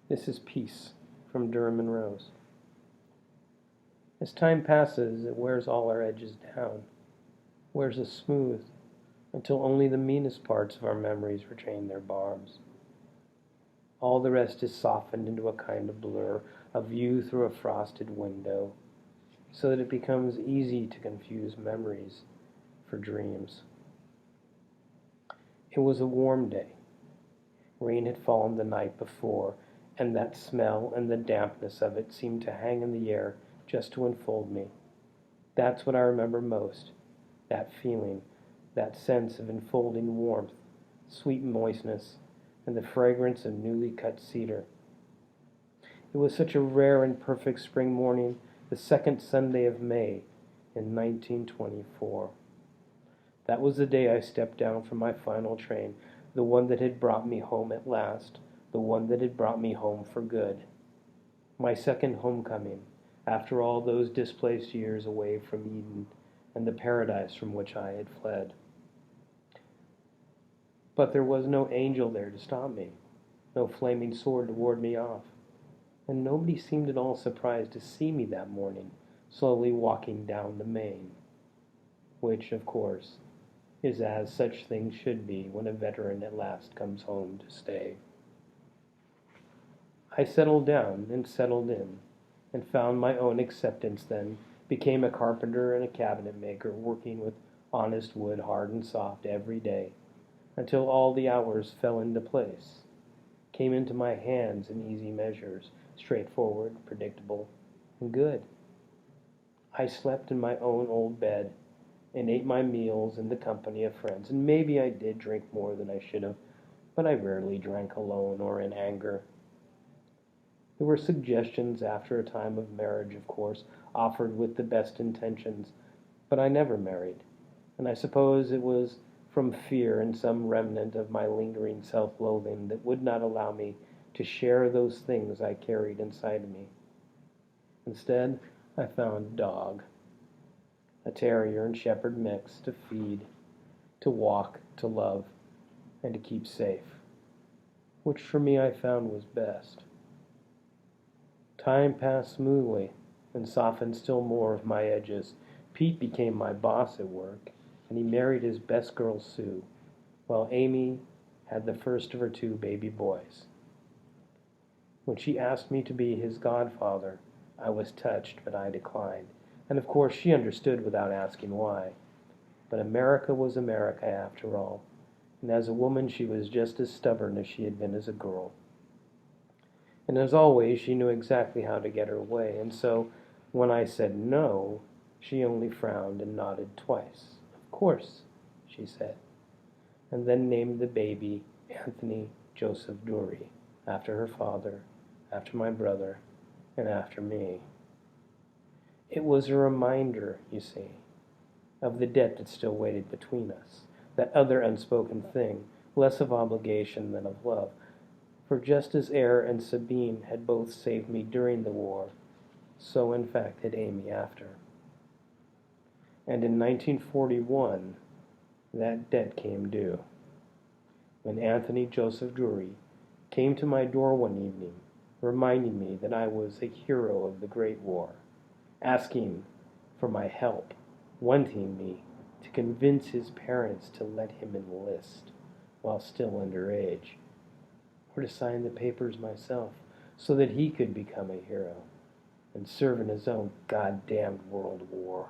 This is Peace from Duramen Rose. As time passes, it wears all our edges down, wears us smooth, until only the meanest parts of our memories retain their barbs. All the rest is softened into a kind of blur, a view through a frosted window, so that it becomes easy to confuse memories for dreams. It was a warm day. Rain had fallen the night before, and that smell and the dampness of it seemed to hang in the air just to enfold me. That's what I remember most, that feeling, that sense of enfolding warmth, sweet moistness, and the fragrance of newly cut cedar. It was such a rare and perfect spring morning, the second Sunday of May in 1924. That was the day I stepped down from my final train, the one that had brought me home at last, the one that had brought me home for good. My second homecoming, after all those displaced years away from Eden and the paradise from which I had fled. But there was no angel there to stop me, no flaming sword to ward me off, and nobody seemed at all surprised to see me that morning, slowly walking down the Main, which, of course, is as such things should be when a veteran at last comes home to stay. I settled down and settled in, and found my own acceptance then, became a carpenter and a cabinet maker, working with honest wood, hard and soft, every day, until all the hours fell into place, came into my hands in easy measures, straightforward, predictable, and good. I slept in my own old bed, and ate my meals in the company of friends, and maybe I did drink more than I should have, but I rarely drank alone or in anger. There were suggestions after a time of marriage, of course, offered with the best intentions, but I never married, and I suppose it was from fear and some remnant of my lingering self-loathing that would not allow me to share those things I carried inside of me. Instead, I found dog, a terrier and shepherd mix, to feed, to walk, to love, and to keep safe, which for me I found was best. Time passed smoothly and softened still more of my edges. Pete became my boss at work, and he married his best girl, Sue, while Amy had the first of her two baby boys. When she asked me to be his godfather, I was touched, but I declined, and of course she understood without asking why. But America was America after all, and as a woman she was just as stubborn as she had been as a girl. And as always, she knew exactly how to get her way, and so when I said no, she only frowned and nodded twice. Of course, she said, and then named the baby Anthony Joseph Dury, after her father, after my brother, and after me. It was a reminder, you see, of the debt that still waited between us, that other unspoken thing, less of obligation than of love. For just as Eyre and Sabine had both saved me during the war, so in fact had Amy after. And in 1941, that debt came due, when Anthony Joseph Dury came to my door one evening, reminding me that I was a hero of the Great War, asking for my help, wanting me to convince his parents to let him enlist while still underage, or to sign the papers myself so that he could become a hero and serve in his own goddamned world war.